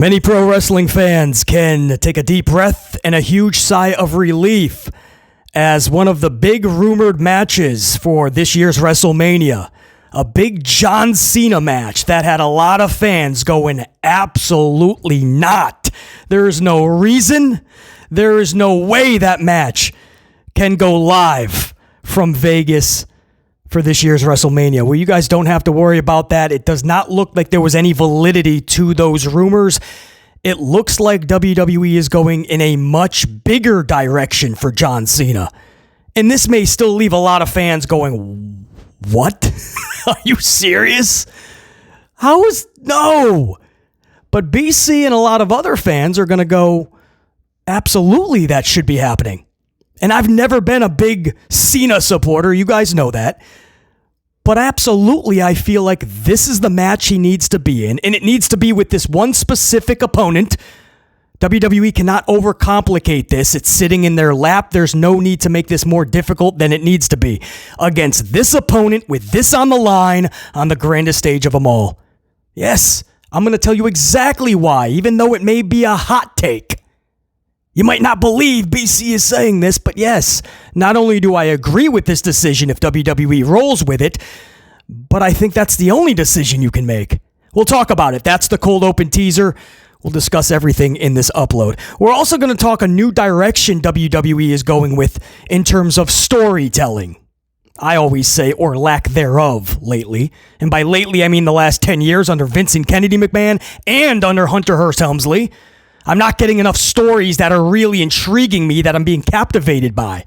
Many pro wrestling fans can take a deep breath and a huge sigh of relief as one of the big rumored matches for this year's WrestleMania, a big John Cena match that had a lot of fans going absolutely not. There is no reason, there is no way that match can go live from Vegas for this year's WrestleMania. Well, you guys don't have to worry about that. It does not look like there was any validity to those rumors. It looks like WWE is going in a much bigger direction for John Cena. And this may still leave a lot of fans going, what? Are you serious? No. But BC and a lot of other fans are going to go, absolutely, that should be happening. And I've never been a big Cena supporter. You guys know that. But absolutely, I feel like this is the match he needs to be in. And it needs to be with this one specific opponent. WWE cannot overcomplicate this. It's sitting in their lap. There's no need to make this more difficult than it needs to be. Against this opponent with this on the line on the grandest stage of them all. Yes, I'm going to tell you exactly why, even though it may be a hot take. You might not believe BC is saying this, but yes, not only do I agree with this decision if WWE rolls with it, but I think that's the only decision you can make. We'll talk about it. That's the cold open teaser. We'll discuss everything in this upload. We're also going to talk a new direction WWE is going with in terms of storytelling. I always say, or lack thereof, lately. And by lately, I mean the last 10 years under Vince and Kennedy McMahon and under Hunter Hearst Helmsley. I'm not getting enough stories that are really intriguing me that I'm being captivated by.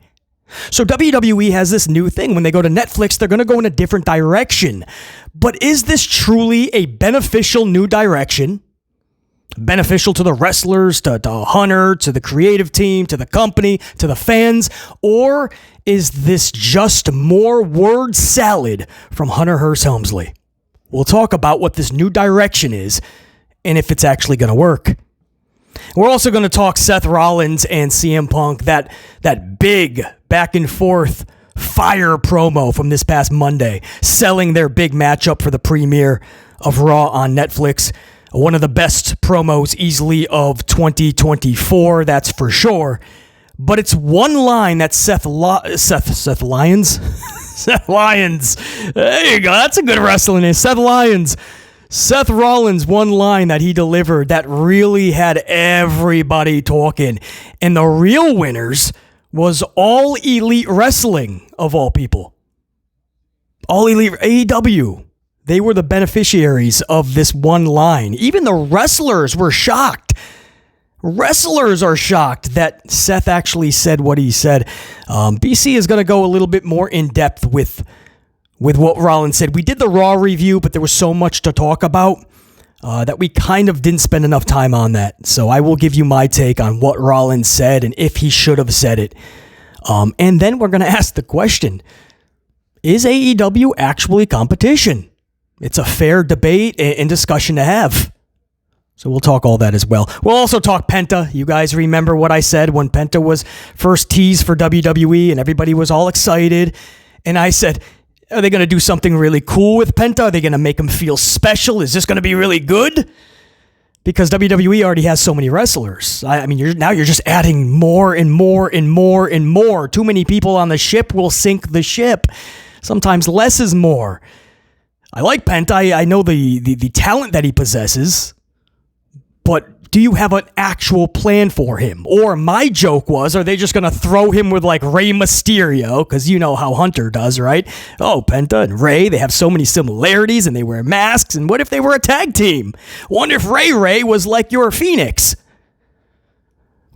So WWE has this new thing. When they go to Netflix, they're going to go in a different direction. But is this truly a beneficial new direction? Beneficial to the wrestlers, to Hunter, to the creative team, to the company, to the fans? Or is this just more word salad from Hunter Hearst Helmsley? We'll talk about what this new direction is and if it's actually going to work. We're also going to talk Seth Rollins and CM Punk, that big back and forth fire promo from this past Monday, selling their big matchup for the premiere of Raw on Netflix. One of the best promos easily of 2024, that's for sure. But it's one line that Seth Lyons? Seth Lyons. There you go. That's a good wrestling name. Seth Lyons. Seth Rollins, one line that he delivered that really had everybody talking. And the real winners was All Elite Wrestling, of all people. All Elite AEW. They were the beneficiaries of this one line. Even the wrestlers were shocked. Wrestlers are shocked that Seth actually said what he said. BC is going to go a little bit more in depth with what Rollins said. We did the Raw review, but there was so much to talk about that we kind of didn't spend enough time on that. So I will give you my take on what Rollins said and if he should have said it. And then we're going to ask the question, is AEW actually competition? It's a fair debate and discussion to have. So we'll talk all that as well. We'll also talk Penta. You guys remember what I said when Penta was first teased for WWE and everybody was all excited. And I said, are they going to do something really cool with Penta? Are they going to make him feel special? Is this going to be really good? Because WWE already has so many wrestlers. I mean, you're just adding more and more and more and more. Too many people on the ship will sink the ship. Sometimes less is more. I like Penta. I know the talent that he possesses. But do you have an actual plan for him? Or my joke was, are they just going to throw him with like Rey Mysterio? Because you know how Hunter does, right? Oh, Penta and Rey, they have so many similarities and they wear masks. And what if they were a tag team? Wonder if Ray was like your Phoenix.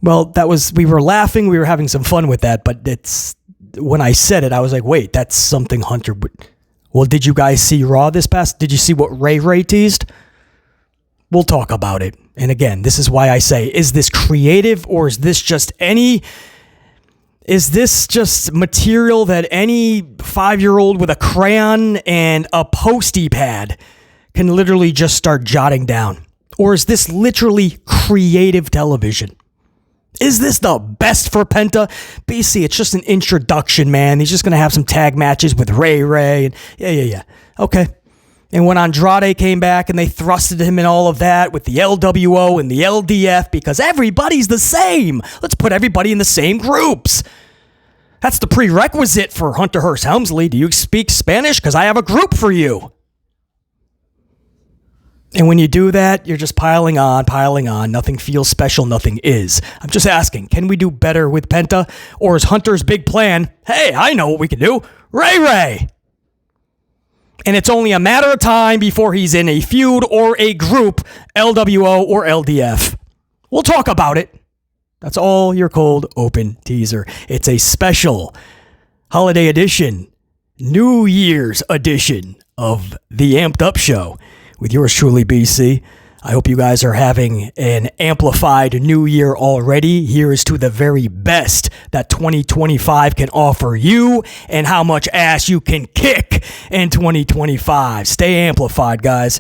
Well, we were laughing. We were having some fun with that. But when I said it, I was like, wait, that's something Hunter would. Well, did you guys see Raw this past? Did you see what Ray teased? We'll talk about it. And again, this is why I say, is this creative or is this just material that any 5-year-old with a crayon and a Post-it pad can literally just start jotting down? Or is this literally creative television? Is this the best for Penta? BC, it's just an introduction, man. He's just going to have some tag matches with Ray. And yeah. Okay. And when Andrade came back and they thrusted him in all of that with the LWO and the LDF because everybody's the same. Let's put everybody in the same groups. That's the prerequisite for Hunter Hearst Helmsley. Do you speak Spanish? Because I have a group for you. And when you do that, you're just piling on. Nothing feels special. Nothing is. I'm just asking, can we do better with Penta? Or is Hunter's big plan, hey, I know what we can do. Ray. And it's only a matter of time before he's in a feud or a group, LWO or LDF. We'll talk about it. That's all your cold open teaser. It's a special holiday edition, New Year's edition of the Amped Up Show with yours truly, BC. I hope you guys are having an amplified new year already. Here is to the very best that 2025 can offer you and how much ass you can kick in 2025. Stay amplified, guys.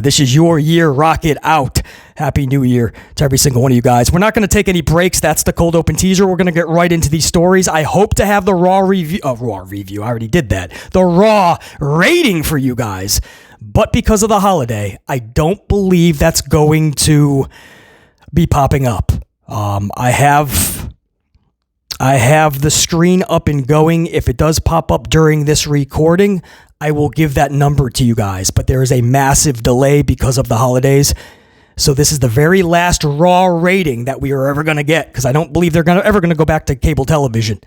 This is your year. Rock it out. Happy New Year to every single one of you guys. We're not going to take any breaks. That's the cold open teaser. We're going to get right into these stories. I hope to have the Raw review. I already did that. The Raw rating for you guys. But because of the holiday, I don't believe that's going to be popping up. I have the screen up and going. If it does pop up during this recording, I will give that number to you guys. But there is a massive delay because of the holidays. So this is the very last Raw rating that we are ever going to get because I don't believe they're ever going to go back to cable television.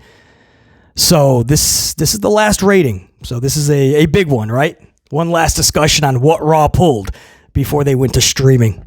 So this is the last rating. So this is a big one, right? One last discussion on what Raw pulled before they went to streaming.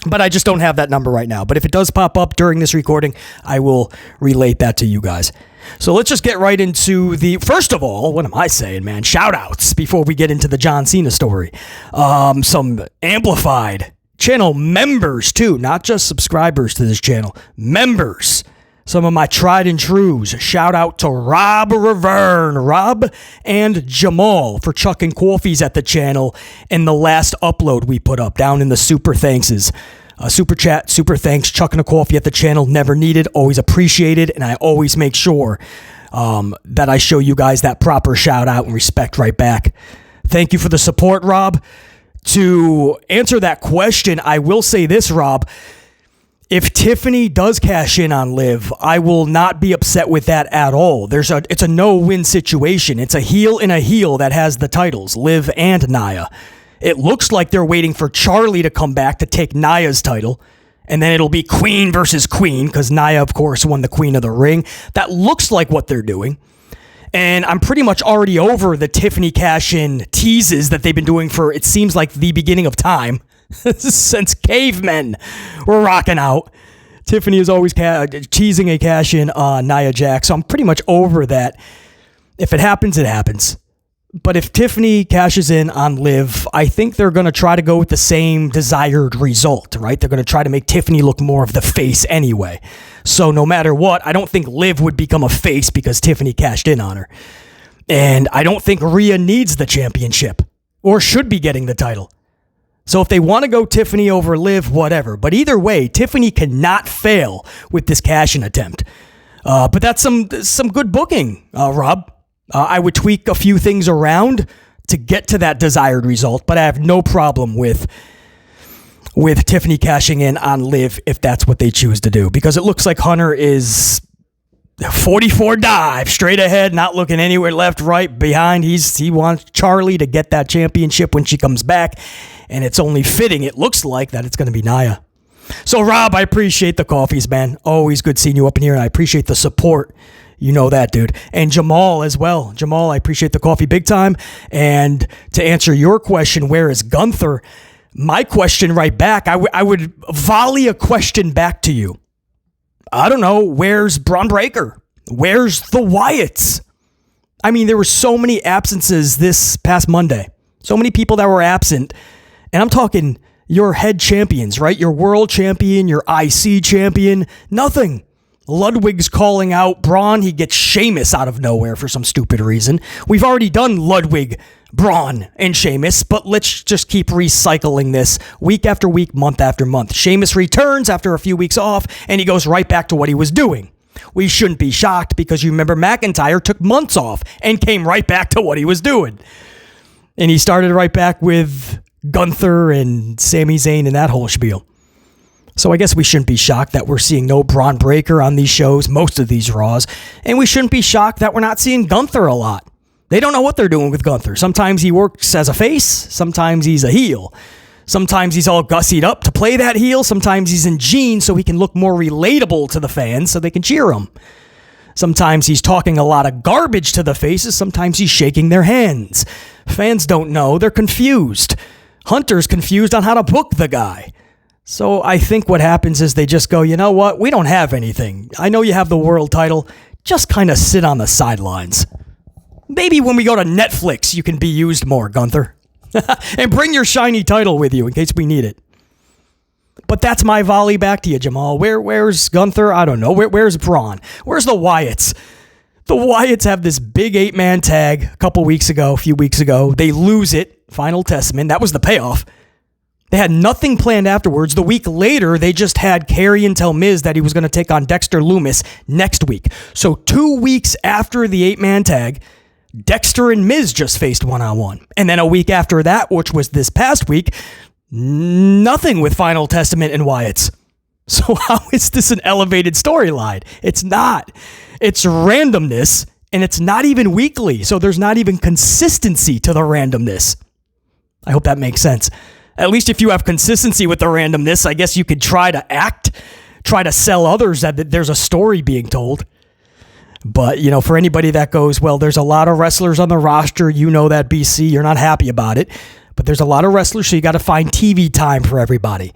But I just don't have that number right now. But if it does pop up during this recording, I will relate that to you guys. So let's just get right into first of all, what am I saying, man? Shout outs before we get into the John Cena story. Some amplified channel members too, not just subscribers to this channel, members. Some of my tried and trues. Shout out to Rob Reverne, Rob and Jamal for chucking coffees at the channel in the last upload we put up down in the super thankses. Super chat, super thanks, chucking a coffee at the channel, never needed, always appreciated, and I always make sure that I show you guys that proper shout out and respect right back. Thank you for the support, Rob. To answer that question, I will say this, Rob. If Tiffany does cash in on Liv, I will not be upset with that at all. It's a no-win situation. It's a heel in a heel that has the titles, Liv and Nia. It looks like they're waiting for Charlie to come back to take Nia's title, and then it'll be Queen versus Queen, because Nia, of course, won the Queen of the Ring. That looks like what they're doing. And I'm pretty much already over the Tiffany cash-in teases that they've been doing for, it seems like, the beginning of time. Since cavemen were rocking out. Tiffany is always teasing a cash-in on Nia Jax, so I'm pretty much over that. If it happens, it happens. But if Tiffany cashes in on Liv, I think they're going to try to go with the same desired result, right? They're going to try to make Tiffany look more of the face anyway. So no matter what, I don't think Liv would become a face because Tiffany cashed in on her. And I don't think Rhea needs the championship or should be getting the title. So if they want to go Tiffany over Liv, whatever. But either way, Tiffany cannot fail with this cash-in attempt. But that's some good booking, Rob. I would tweak a few things around to get to that desired result, but I have no problem with Tiffany cashing in on Liv if that's what they choose to do. Because it looks like Hunter is 44 dive, straight ahead, not looking anywhere left, right, behind. He wants Charlie to get that championship when she comes back, and it's only fitting, it looks like, that it's going to be Nia. So, Rob, I appreciate the coffees, man. Always good seeing you up in here, and I appreciate the support. You know that, dude. And Jamal as well. Jamal, I appreciate the coffee big time. And to answer your question, where is Gunther? My question right back, I would volley a question back to you. I don't know, where's Braun Breaker? Where's the Wyatts? I mean, there were so many absences this past Monday. So many people that were absent. And I'm talking your head champions, right? Your world champion, your IC champion, nothing. Ludwig's calling out Braun. He gets Sheamus out of nowhere for some stupid reason. We've already done Ludwig, Braun, and Sheamus, but let's just keep recycling this week after week, month after month. Sheamus returns after a few weeks off, and he goes right back to what he was doing. We shouldn't be shocked because you remember McIntyre took months off and came right back to what he was doing. And he started right back with Gunther and Sami Zayn and that whole spiel. So I guess we shouldn't be shocked that we're seeing no Braun Breaker on these shows, most of these Raws. And we shouldn't be shocked that we're not seeing Gunther a lot. They don't know what they're doing with Gunther. Sometimes he works as a face. Sometimes he's a heel. Sometimes he's all gussied up to play that heel. Sometimes he's in jeans so he can look more relatable to the fans so they can cheer him. Sometimes he's talking a lot of garbage to the faces. Sometimes he's shaking their hands. Fans don't know. They're confused. Hunter's confused on how to book the guy. So I think what happens is they just go, you know what? We don't have anything. I know you have the world title. Just kind of sit on the sidelines. Maybe when we go to Netflix, you can be used more, Gunther. And bring your shiny title with you in case we need it. But that's my volley back to you, Jamal. Where's Gunther? I don't know. Where's Braun? Where's the Wyatts? The Wyatts have this big 8-man tag a few weeks ago. They lose it. Final Testament. That was the payoff. They had nothing planned afterwards. The week later, they just had Karrion tell Miz that he was going to take on Dexter Lumis next week. So 2 weeks after the 8-man tag, Dexter and Miz just faced one-on-one. And then a week after that, which was this past week, nothing with Final Testament and Wyatts. So how is this an elevated storyline? It's not. It's randomness, and it's not even weekly. So there's not even consistency to the randomness. I hope that makes sense. At least if you have consistency with the randomness, I guess you could try to sell others that there's a story being told. But, for anybody that goes, well, there's a lot of wrestlers on the roster. You know that, BC. You're not happy about it. But there's a lot of wrestlers, so you got to find TV time for everybody.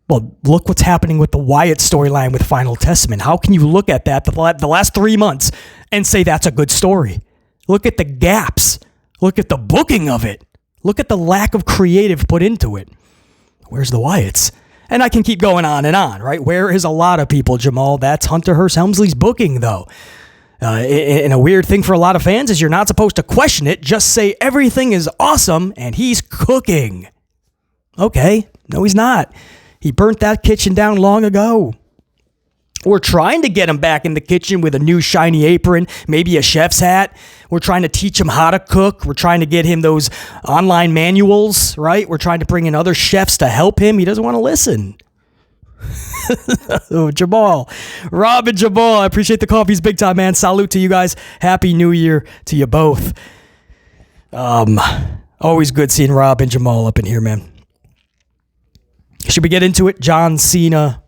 Well, look what's happening with the Wyatt storyline with Final Testament. How can you look at that the last 3 months and say that's a good story? Look at the gaps. Look at the booking of it. Look at the lack of creative put into it. Where's the Wyatts? And I can keep going on and on, right? Where is a lot of people, Jamal? That's Hunter Hearst Helmsley's booking, though. And a weird thing for a lot of fans is you're not supposed to question it. Just say everything is awesome and he's cooking. Okay. No, he's not. He burnt that kitchen down long ago. We're trying to get him back in the kitchen with a new shiny apron, maybe a chef's hat. We're trying to teach him how to cook. We're trying to get him those online manuals, right? We're trying to bring in other chefs to help him. He doesn't want to listen. Oh, Jamal. Rob and Jamal, I appreciate the coffees big time, man. Salute to you guys. Happy New Year to you both. Always good seeing Rob and Jamal up in here, man. Should we get into it? John Cena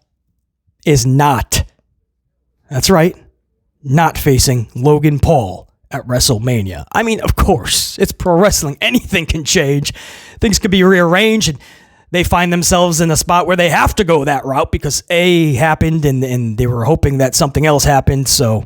is not, that's right, not facing Logan Paul at WrestleMania. I mean, of course, it's pro wrestling. Anything can change. Things could be rearranged, and they find themselves in a spot where they have to go that route because A happened, and they were hoping that something else happened, so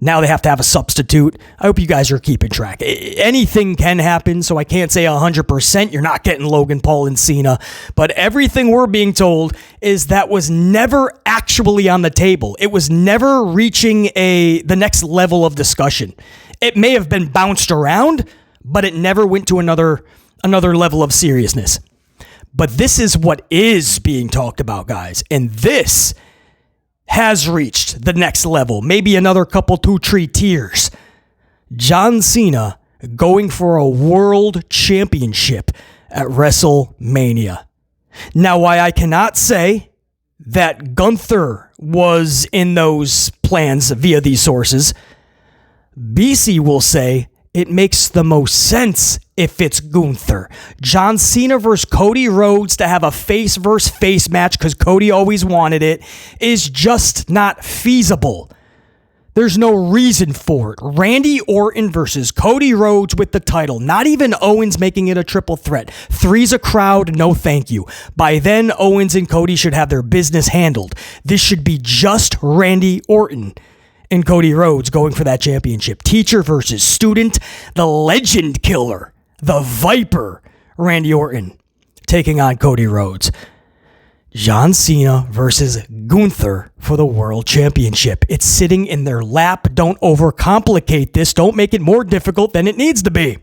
now they have to have a substitute. I hope you guys are keeping track. Anything can happen, so I can't say 100% you're not getting Logan Paul and Cena, but everything we're being told is that was never actually on the table. It was never reaching the next level of discussion. It may have been bounced around, but it never went to another level of seriousness. But this is what is being talked about, guys, and this has reached the next level, maybe another couple 2-3 tiers. John Cena going for a world championship at WrestleMania. Now, why I cannot say that Gunther was in those plans via these sources, BC will say it makes the most sense if it's Gunther. John Cena versus Cody Rhodes to have a face versus face match because Cody always wanted it is just not feasible. There's no reason for it. Randy Orton versus Cody Rhodes with the title. Not even Owens making it a triple threat. 3's a crowd, no thank you. By then, Owens and Cody should have their business handled. This should be just Randy Orton and Cody Rhodes going for that championship. Teacher versus student. The legend killer, the Viper, Randy Orton, taking on Cody Rhodes. John Cena versus Gunther for the world championship. It's sitting in their lap. Don't overcomplicate this. Don't make it more difficult than it needs to be.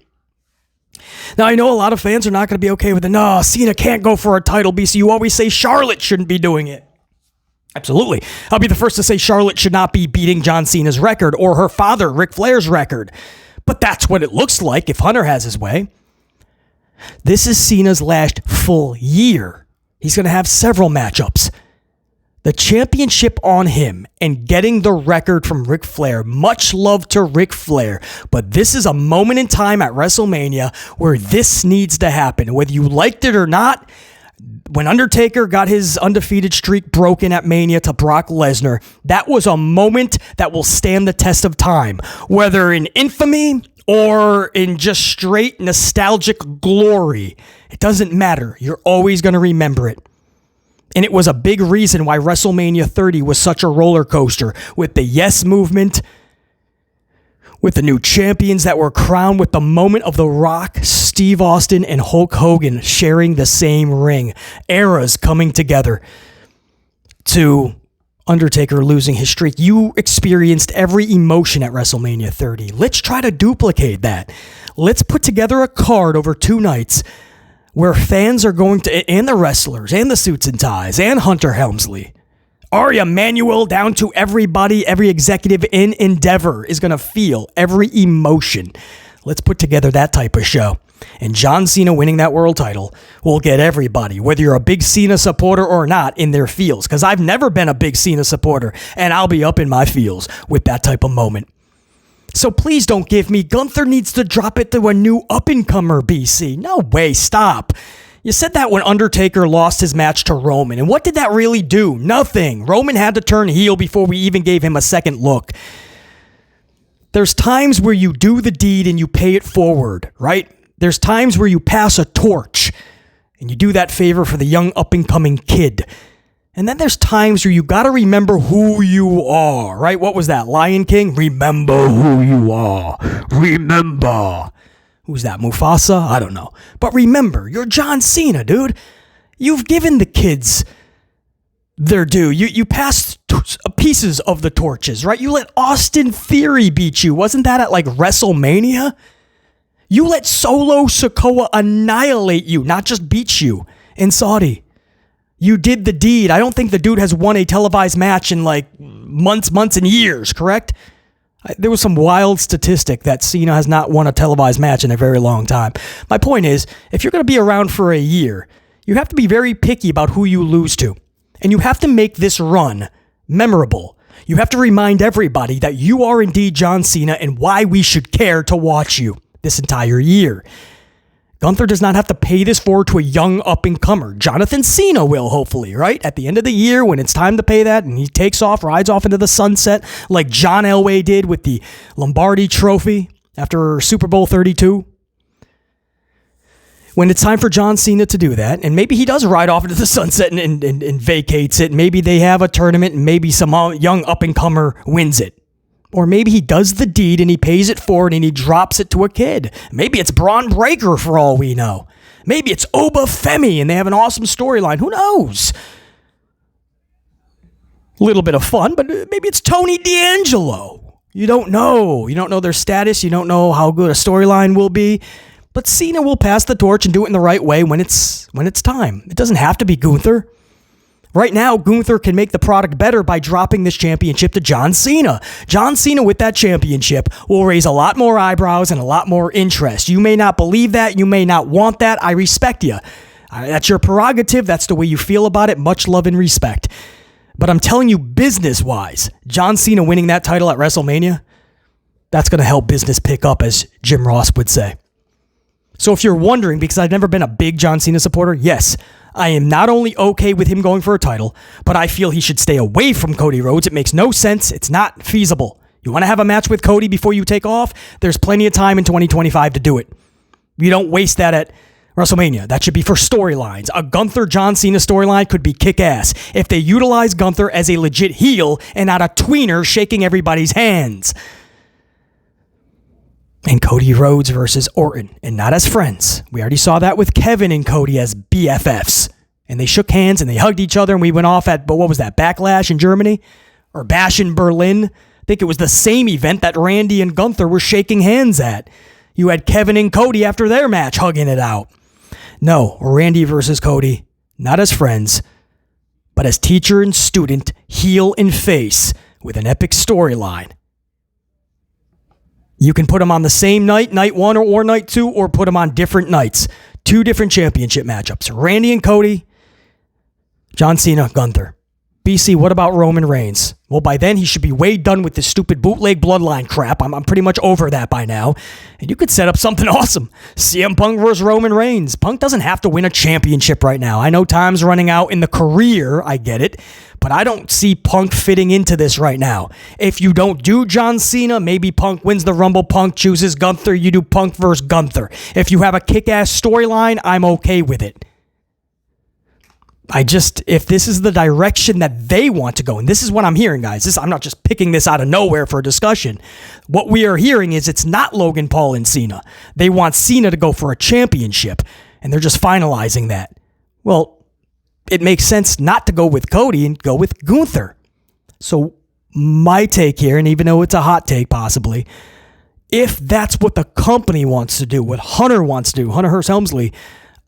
Now, I know a lot of fans are not going to be okay with it. No, Cena can't go for a title, BC. You always say Charlotte shouldn't be doing it. Absolutely. I'll be the first to say Charlotte should not be beating John Cena's record or her father, Ric Flair's record. But that's what it looks like if Hunter has his way. This is Cena's last full year. He's going to have several matchups. The championship on him and getting the record from Ric Flair. Much love to Ric Flair. But this is a moment in time at WrestleMania where this needs to happen. Whether you liked it or not, when Undertaker got his undefeated streak broken at Mania to Brock Lesnar, that was a moment that will stand the test of time. Whether in infamy or in just straight nostalgic glory, it doesn't matter. You're always going to remember it. And it was a big reason why WrestleMania 30 was such a roller coaster, with the Yes movement, with the new champions that were crowned, with the moment of The Rock, Steve Austin, and Hulk Hogan sharing the same ring. Eras coming together to Undertaker losing his streak. You experienced every emotion at WrestleMania 30. Let's try to duplicate that. Let's put together a card over 2 nights where fans are going to, and the wrestlers, and the suits and ties, and Hunter Helmsley, Ari Emanuel, down to everybody, every executive in Endeavor is going to feel every emotion. Let's put together that type of show. And John Cena winning that world title will get everybody, whether you're a big Cena supporter or not, in their feels. Because I've never been a big Cena supporter, and I'll be up in my feels with that type of moment. So please don't give me Gunther needs to drop it to a new up-and-comer, BC. No way, stop. You said that when Undertaker lost his match to Roman. And what did that really do? Nothing. Roman had to turn heel before we even gave him a second look. There's times where you do the deed and you pay it forward, right? There's times where you pass a torch and you do that favor for the young up-and-coming kid. And then there's times where you got to remember who you are, right? What was that? Lion King? Remember who you are. Remember. Who's that? Mufasa? I don't know. But remember, you're John Cena, dude. You've given the kids their due. You passed pieces of the torches, right? You let Austin Theory beat you. Wasn't that at like WrestleMania? You let Solo Sikoa annihilate you, not just beat you in Saudi. You did the deed. I don't think the dude has won a televised match in like months and years, correct? There was some wild statistic that Cena has not won a televised match in a very long time. My point is, if you're going to be around for a year, you have to be very picky about who you lose to. And you have to make this run memorable. You have to remind everybody that you are indeed John Cena and why we should care to watch you this entire year. Gunther does not have to pay this forward to a young up-and-comer. Jonathan Cena will, hopefully, right? At the end of the year, when it's time to pay that, and he takes off, rides off into the sunset, like John Elway did with the Lombardi Trophy after Super Bowl 32. When it's time for John Cena to do that, and maybe he does ride off into the sunset and vacates it, maybe they have a tournament, and maybe some young up-and-comer wins it. Or maybe he does the deed and he pays it forward and he drops it to a kid. Maybe it's Braun Breaker for all we know. Maybe it's Oba Femi and they have an awesome storyline. Who knows? A little bit of fun, but maybe it's Tony D'Angelo. You don't know. You don't know their status. You don't know how good a storyline will be. But Cena will pass the torch and do it in the right way when it's time. It doesn't have to be Gunther. Right now, Gunther can make the product better by dropping this championship to John Cena. John Cena with that championship will raise a lot more eyebrows and a lot more interest. You may not believe that. You may not want that. I respect you. That's your prerogative. That's the way you feel about it. Much love and respect. But I'm telling you, business-wise, John Cena winning that title at WrestleMania, that's going to help business pick up, as Jim Ross would say. So if you're wondering, because I've never been a big John Cena supporter, yes, I am not only okay with him going for a title, but I feel he should stay away from Cody Rhodes. It makes no sense. It's not feasible. You want to have a match with Cody before you take off? There's plenty of time in 2025 to do it. You don't waste that at WrestleMania. That should be for storylines. A Gunther John Cena storyline could be kick-ass if they utilize Gunther as a legit heel and not a tweener shaking everybody's hands. And Cody Rhodes versus Orton, and not as friends. We already saw that with Kevin and Cody as BFFs. And they shook hands and they hugged each other and we went off at, but what was that, Backlash in Germany? Or Bash in Berlin? I think it was the same event that Randy and Gunther were shaking hands at. You had Kevin and Cody after their match hugging it out. No, Randy versus Cody, not as friends, but as teacher and student, heel and face, with an epic storyline. You can put them on the same night, night one or night two, or put them on different nights. 2 different championship matchups. Randy and Cody, John Cena, Gunther. BC, what about Roman Reigns? Well, by then, he should be way done with this stupid bootleg bloodline crap. I'm pretty much over that by now. And you could set up something awesome. CM Punk versus Roman Reigns. Punk doesn't have to win a championship right now. I know time's running out in the career. I get it. But I don't see Punk fitting into this right now. If you don't do John Cena, maybe Punk wins the Rumble. Punk chooses Gunther. You do Punk versus Gunther. If you have a kick-ass storyline, I'm okay with it. If this is the direction that they want to go, and this is what I'm hearing, guys, I'm not just picking this out of nowhere for a discussion. What we are hearing is it's not Logan Paul and Cena. They want Cena to go for a championship, and they're just finalizing that. Well, it makes sense not to go with Cody and go with Gunther. So my take here, and even though it's a hot take possibly, if that's what the company wants to do, what Hunter wants to do, Hunter Hearst Helmsley,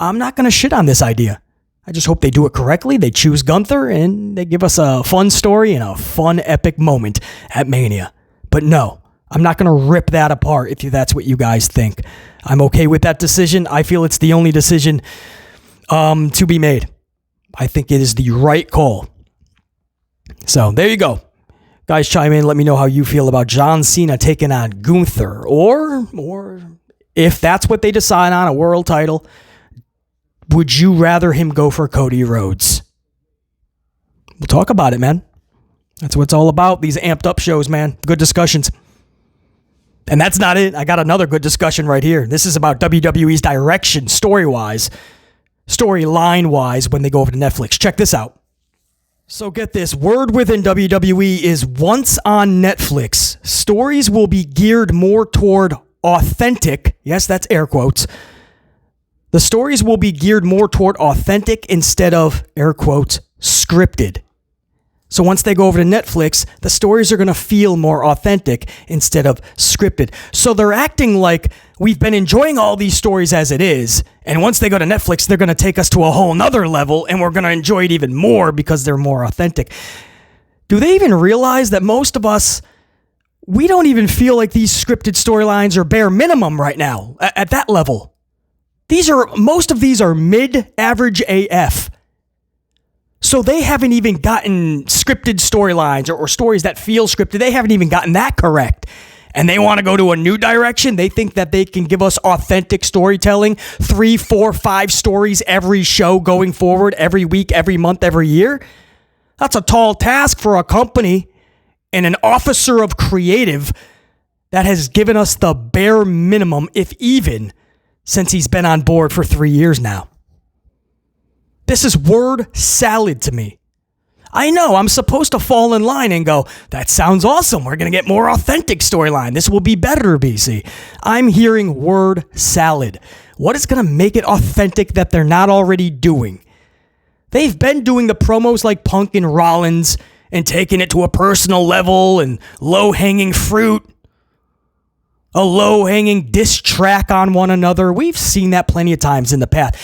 I'm not going to shit on this idea. I just hope they do it correctly. They choose Gunther and they give us a fun story and a fun epic moment at Mania. But no, I'm not going to rip that apart if that's what you guys think. I'm okay with that decision. I feel it's the only decision to be made. I think it is the right call. So there you go. Guys, chime in. Let me know how you feel about John Cena taking on Gunther. Or if that's what they decide on, a world title, would you rather him go for Cody Rhodes? We'll talk about it, man. That's what it's all about. These amped up shows, man. Good discussions. And that's not it. I got another good discussion right here. This is about WWE's direction, story-wise, storyline-wise, when they go over to Netflix. Check this out. So get this. Word within WWE is once on Netflix, stories will be geared more toward authentic. Yes, that's air quotes. The stories will be geared more toward authentic instead of, air quotes, scripted. So once they go over to Netflix, the stories are going to feel more authentic instead of scripted. So they're acting like we've been enjoying all these stories as it is, and once they go to Netflix, they're going to take us to a whole nother level, and we're going to enjoy it even more because they're more authentic. Do they even realize that most of us, we don't even feel like these scripted storylines are bare minimum right now at that level? Most of these are mid-average AF. So they haven't even gotten scripted storylines or stories that feel scripted. They haven't even gotten that correct. And they want to go to a new direction. They think that they can give us authentic storytelling, 3, 4, 5 stories every show going forward, every week, every month, every year. That's a tall task for a company and an officer of creative that has given us the bare minimum, if even, since he's been on board for 3 years now. This is word salad to me. I know I'm supposed to fall in line and go, that sounds awesome. We're going to get more authentic storyline. This will be better, BC. I'm hearing word salad. What is going to make it authentic that they're not already doing? They've been doing the promos like Punk and Rollins and taking it to a personal level and low-hanging fruit. A low-hanging diss track on one another. We've seen that plenty of times in the past.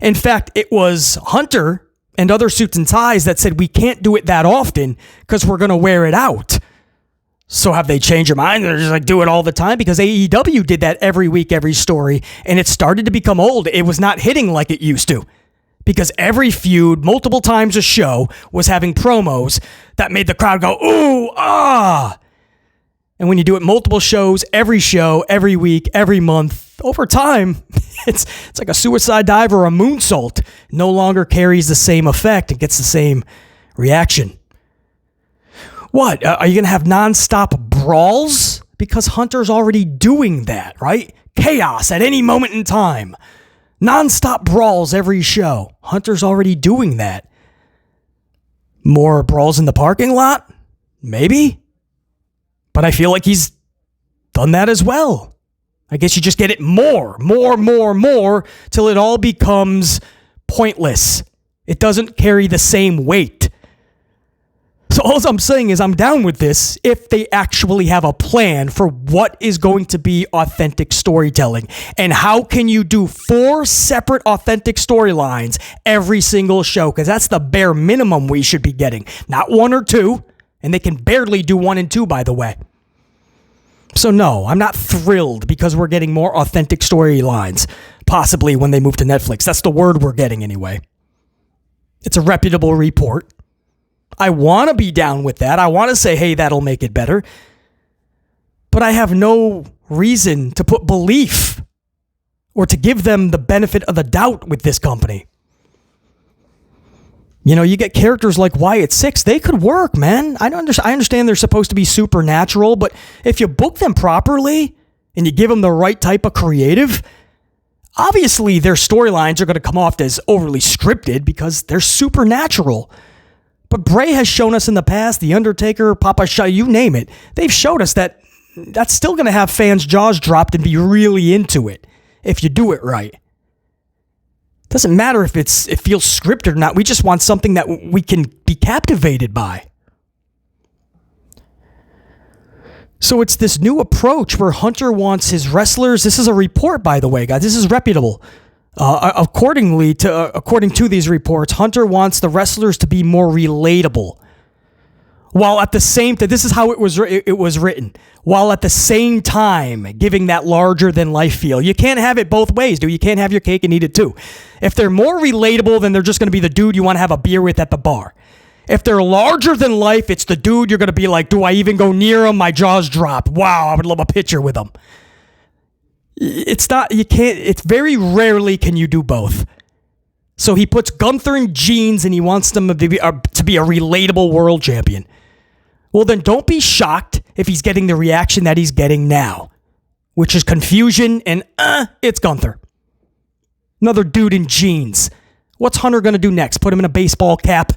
In fact, it was Hunter and other suits and ties that said we can't do it that often because we're going to wear it out. So have they changed their mind? They're just like, do it all the time? Because AEW did that every week, every story, and it started to become old. It was not hitting like it used to. Because every feud, multiple times a show, was having promos that made the crowd go, ooh, ah. And when you do it multiple shows, every week, every month, over time, it's like a suicide dive or a moonsault. No longer carries the same effect and gets the same reaction. What? Are you going to have nonstop brawls? Because Hunter's already doing that, right? Chaos at any moment in time. Nonstop brawls every show. Hunter's already doing that. More brawls in the parking lot? Maybe. But I feel like he's done that as well. I guess you just get it more, till it all becomes pointless. It doesn't carry the same weight. So all I'm saying is I'm down with this if they actually have a plan for what is going to be authentic storytelling. And how can you do 4 separate authentic storylines every single show? Because that's the bare minimum we should be getting. Not 1 or 2. And they can barely do 1 and 2, by the way. So no, I'm not thrilled because we're getting more authentic storylines. possibly when they move to Netflix. That's the word we're getting anyway. It's a reputable report. I want to be down with that. I want to say, hey, that'll make it better. But I have no reason to put belief or to give them the benefit of the doubt with this company. You know, you get characters like Wyatt Six. They could work, man. I understand they're supposed to be supernatural, but if you book them properly and you give them the right type of creative, obviously their storylines are going to come off as overly scripted because they're supernatural. But Bray has shown us in the past, The Undertaker, Papa Shah, you name it. They've showed us that that's still going to have fans' jaws dropped and be really into it if you do it right. Doesn't matter if it feels scripted or not. We just want something that we can be captivated by. So it's this new approach where Hunter wants his wrestlers. This is a report, by the way, guys. This is reputable. According to these reports, Hunter wants the wrestlers to be more relatable. While at the same time, this is how it was written. While at the same time giving that larger than life feel. You can't have it both ways, dude. You can't have your cake and eat it too. If they're more relatable, then they're just going to be the dude you want to have a beer with at the bar. If they're larger than life, it's the dude you're going to be like, do I even go near him? My jaws drop. Wow, I would love a picture with him. It's very rarely can you do both. So he puts Gunther in jeans and he wants them to be a relatable world champion. Well, then don't be shocked if he's getting the reaction that he's getting now, which is confusion and it's Gunther. Another dude in jeans. What's Hunter going to do next? Put him in a baseball cap?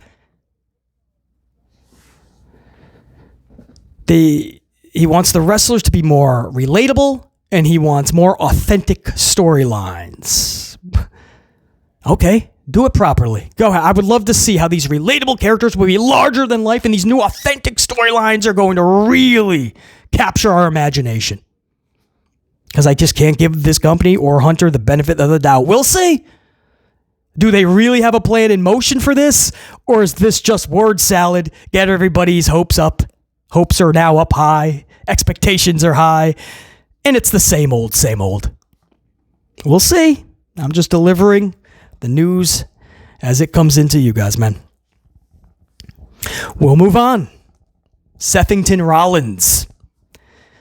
He wants the wrestlers to be more relatable and he wants more authentic storylines. Okay. Do it properly. Go ahead. I would love to see how these relatable characters will be larger than life and these new authentic storylines are going to really capture our imagination. Because I just can't give this company or Hunter the benefit of the doubt. We'll see. Do they really have a plan in motion for this? Or is this just word salad? Get everybody's hopes up. Hopes are now up high. Expectations are high. And it's the same old, same old. We'll see. I'm just delivering the news as it comes into you guys, man. We'll move on. Sethington Rollins.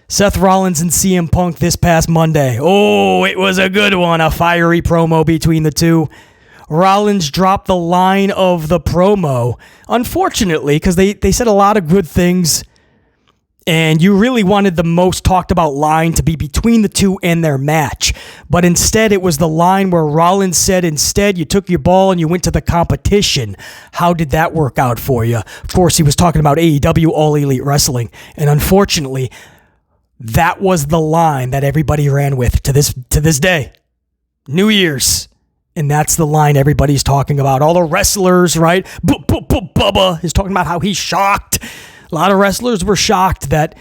Seth Rollins and CM Punk this past Monday. Oh, it was a good one. A fiery promo between the two. Rollins dropped the line of the promo. Unfortunately, because they said a lot of good things. And you really wanted the most talked about line to be between the two and their match. But instead, it was the line where Rollins said, instead, you took your ball and you went to the competition. How did that work out for you? Of course, he was talking about AEW, All Elite Wrestling. And unfortunately, that was the line that everybody ran with to this day. New Year's. And that's the line everybody's talking about. All the wrestlers, right? Bubba is talking about how he's shocked. A lot of wrestlers were shocked that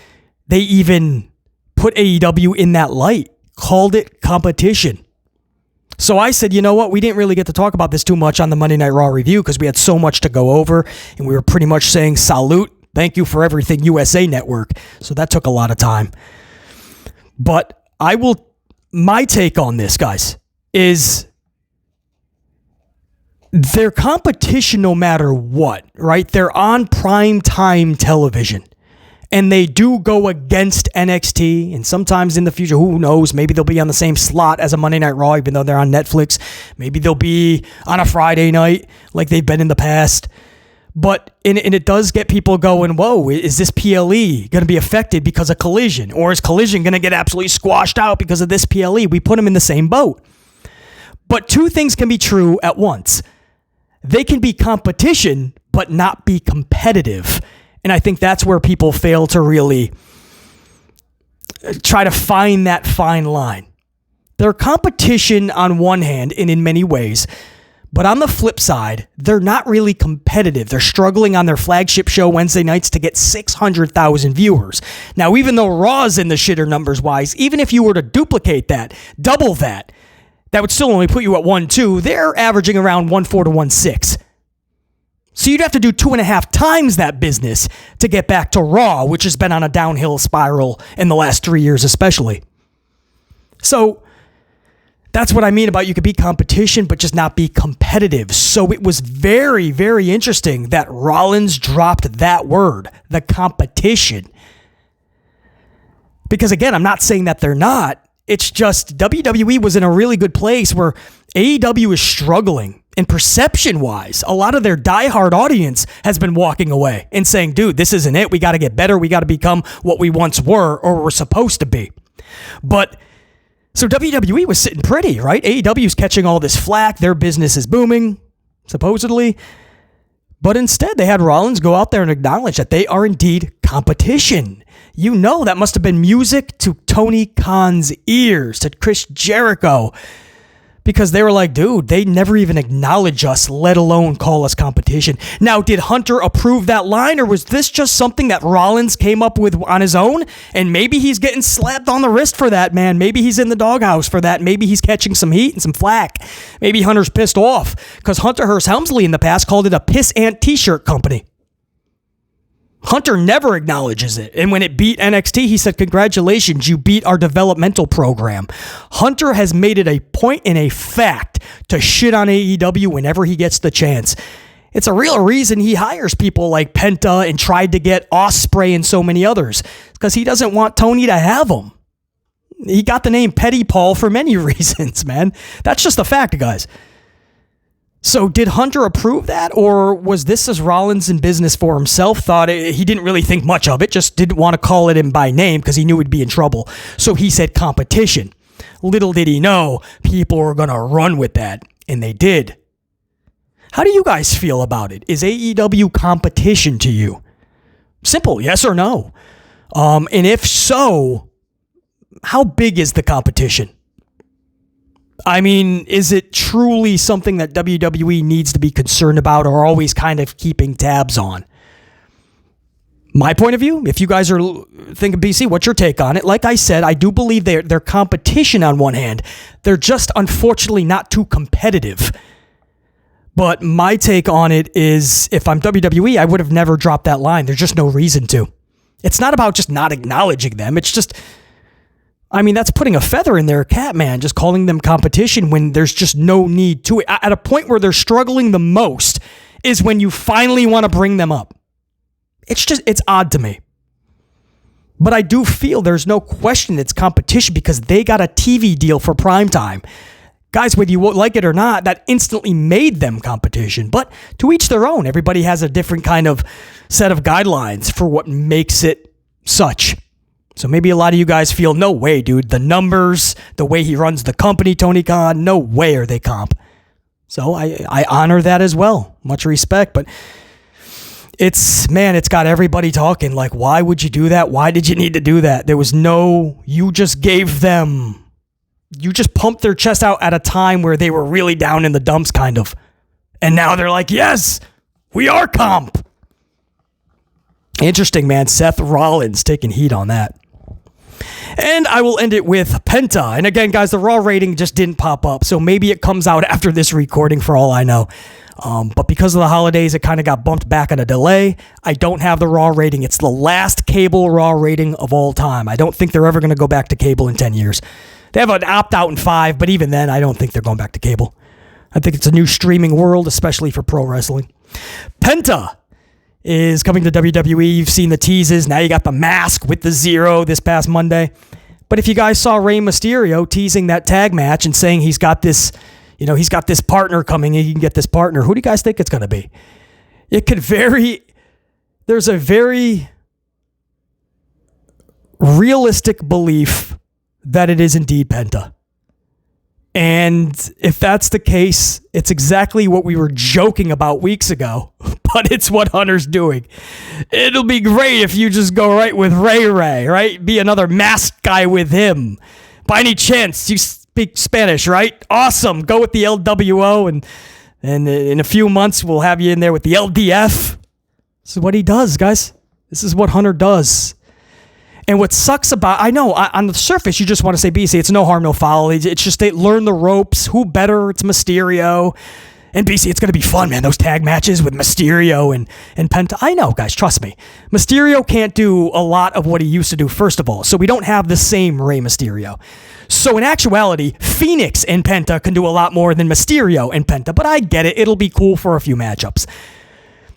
they even put AEW in that light, called it competition. So I said, you know what? We didn't really get to talk about this too much on the Monday Night Raw review because we had so much to go over and we were pretty much saying salute, thank you for everything USA Network. So that took a lot of time. But my take on this, guys, is their competition no matter what, right? They're on prime time television and they do go against NXT and sometimes in the future, who knows, maybe they'll be on the same slot as a Monday Night Raw even though they're on Netflix. Maybe they'll be on a Friday night like they've been in the past. But and it does get people going, whoa, is this PLE going to be affected because of Collision? Or is Collision going to get absolutely squashed out because of this PLE? We put them in the same boat. But two things can be true at once. They can be competition, but not be competitive. And I think that's where people fail to really try to find that fine line. They're competition on one hand and in many ways, but on the flip side, they're not really competitive. They're struggling on their flagship show Wednesday nights to get 600,000 viewers. Now, even though Raw's in the shitter numbers wise, even if you were to duplicate that, double that, that would still only put you at 1.2. They're averaging around 1.4 to 1.6. So you'd have to do 2.5 times that business to get back to Raw, which has been on a downhill spiral in the last 3 years especially. So That's what I mean about you could be competition, but just not be competitive. So it was very, very interesting that Rollins dropped that word, the competition. Because again, I'm not saying that they're not. It's just WWE was in a really good place where AEW is struggling. And perception-wise, a lot of their diehard audience has been walking away and saying, dude, this isn't it. We got to get better. We got to become what we once were or were supposed to be. But so WWE was sitting pretty, right? AEW's catching all this flack. Their business is booming, supposedly. But instead, they had Rollins go out there and acknowledge that they are indeed competition. You know, that must have been music to Tony Khan's ears, to Chris Jericho. Because they were like, dude, they never even acknowledge us, let alone call us competition. Now, did Hunter approve that line, or was this just something that Rollins came up with on his own? And maybe he's getting slapped on the wrist for that, man. Maybe he's in the doghouse for that. Maybe he's catching some heat and some flack. Maybe Hunter's pissed off because Hunter Hearst Helmsley in the past called it a piss ant t-shirt company. Hunter never acknowledges it. And when it beat NXT, he said, congratulations, you beat our developmental program. Hunter has made it a point and a fact to shit on AEW whenever he gets the chance. It's a real reason he hires people like Penta and tried to get Ospreay and so many others. Because he doesn't want Tony to have them. He got the name Petty Paul for many reasons, man. That's just a fact, guys. So did Hunter approve that, or was this as Rollins in business for himself? He didn't really think much of it, just didn't want to call it him by name because he knew he'd be in trouble. So he said competition. Little did he know people were going to run with that, and they did. How do you guys feel about it? Is AEW competition to you? Simple, yes or no? And if so, how big is the competition? I mean, is it truly something that WWE needs to be concerned about or always kind of keeping tabs on? My point of view, if you guys are thinking BC, what's your take on it? Like I said, I do believe they're competition on one hand. They're just unfortunately not too competitive. But my take on it is if I'm WWE, I would have never dropped that line. There's just no reason to. It's not about just not acknowledging them. It's just... I mean, that's putting a feather in their cap, man, just calling them competition when there's just no need to it. At a point where they're struggling the most is when you finally want to bring them up. It's odd to me. But I do feel there's no question it's competition because they got a TV deal for primetime. Guys, whether you like it or not, that instantly made them competition. But to each their own. Everybody has a different kind of set of guidelines for what makes it such. So maybe a lot of you guys feel, no way, dude. The numbers, the way he runs the company, Tony Khan, no way are they comp. So I honor that as well. Much respect. But it's got everybody talking. Like, why would you do that? Why did you need to do that? There was you just pumped their chest out at a time where they were really down in the dumps, kind of. And now they're like, yes, we are comp. Interesting, man. Seth Rollins taking heat on that. And I will end it with Penta. And again, guys, the Raw rating just didn't pop up. So maybe it comes out after this recording for all I know. But because of the holidays, it kind of got bumped back on a delay. I don't have the Raw rating. It's the last cable Raw rating of all time. I don't think they're ever going to go back to cable in 10 years. They have an opt-out in 5, but even then, I don't think they're going back to cable. I think it's a new streaming world, especially for pro wrestling. Penta is coming to WWE. You've seen the teases. Now you got the mask with the 0 this past Monday. But if you guys saw Rey Mysterio teasing that tag match and saying he's got this partner coming and he can get this partner, who do you guys think it's going to be? There's a very realistic belief that it is indeed Penta. And if that's the case, it's exactly what we were joking about weeks ago, but it's what Hunter's doing. It'll be great if you just go right with Ray, right? Be another masked guy with him. By any chance, you speak Spanish, right? Awesome. Go with the LWO, and in a few months, we'll have you in there with the LDF. This is what he does, guys. This is what Hunter does. And what sucks about, I know, on the surface, you just want to say, BC, it's no harm, no foul. It's just they learn the ropes. Who better? It's Mysterio. And BC, it's going to be fun, man. Those tag matches with Mysterio and Penta. I know, guys, trust me. Mysterio can't do a lot of what he used to do, first of all. So we don't have the same Rey Mysterio. So in actuality, Phoenix and Penta can do a lot more than Mysterio and Penta. But I get it. It'll be cool for a few matchups.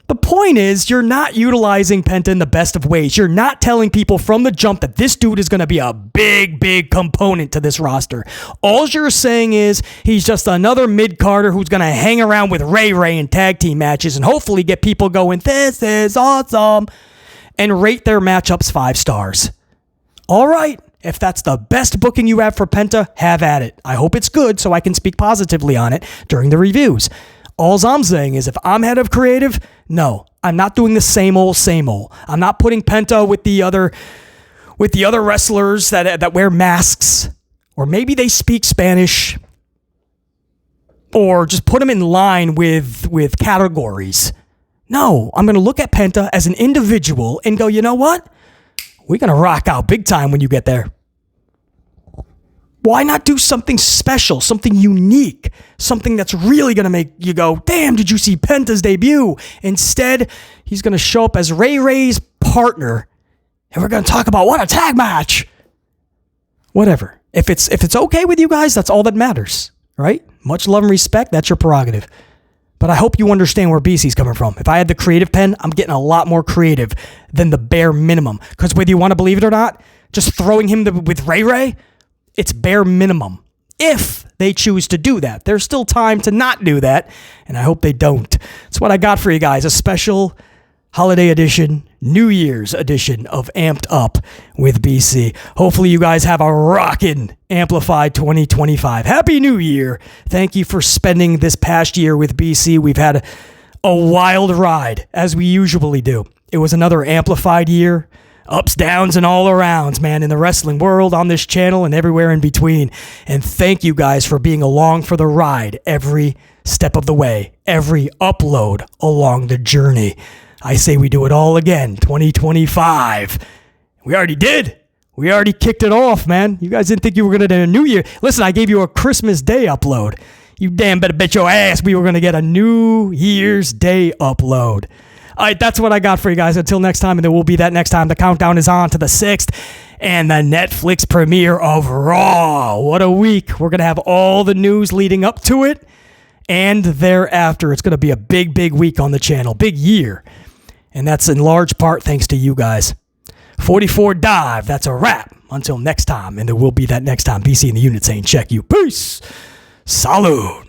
The point is, you're not utilizing Penta in the best of ways. You're not telling people from the jump that this dude is going to be a big, big component to this roster. All you're saying is he's just another mid-carder who's going to hang around with Ray in tag team matches and hopefully get people going, this is awesome, and rate their matchups 5 stars. All right, if that's the best booking you have for Penta, have at it. I hope it's good so I can speak positively on it during the reviews. All I'm saying is if I'm head of creative, no, I'm not doing the same old, same old. I'm not putting Penta with the other wrestlers that wear masks, or maybe they speak Spanish, or just put them in line with categories. No, I'm going to look at Penta as an individual and go, you know what? We're going to rock out big time when you get there. Why not do something special, something unique, something that's really going to make you go, damn, did you see Penta's debut? Instead, he's going to show up as Ray's partner, and we're going to talk about what a tag match. Whatever. If it's okay with you guys, that's all that matters, right? Much love and respect. That's your prerogative. But I hope you understand where BC's coming from. If I had the creative pen, I'm getting a lot more creative than the bare minimum. Because whether you want to believe it or not, just throwing him with Ray, it's bare minimum. If they choose to do that. There's still time to not do that, and I hope they don't. That's what I got for you guys. A special holiday edition, New Year's edition of Amped Up with BC. Hopefully you guys have a rockin' amplified 2025. Happy New Year. Thank you for spending this past year with BC. We've had a wild ride, as we usually do. It was another amplified year. Ups, downs, and all arounds, man, in the wrestling world, on this channel, and everywhere in between. And thank you guys for being along for the ride every step of the way, every upload along the journey. I say we do it all again, 2025. We already did. We already kicked it off, man. You guys didn't think you were going to do a New Year. Listen, I gave you a Christmas Day upload. You damn better bet your ass we were going to get a New Year's Day upload. All right, that's what I got for you guys. Until next time, and there will be that next time. The countdown is on to the 6th and the Netflix premiere of Raw. What a week. We're going to have all the news leading up to it and thereafter. It's going to be a big, big week on the channel. Big year. And that's in large part thanks to you guys. 44 Dive. That's a wrap. Until next time, and there will be that next time. BC in the unit saying check you. Peace. Salud.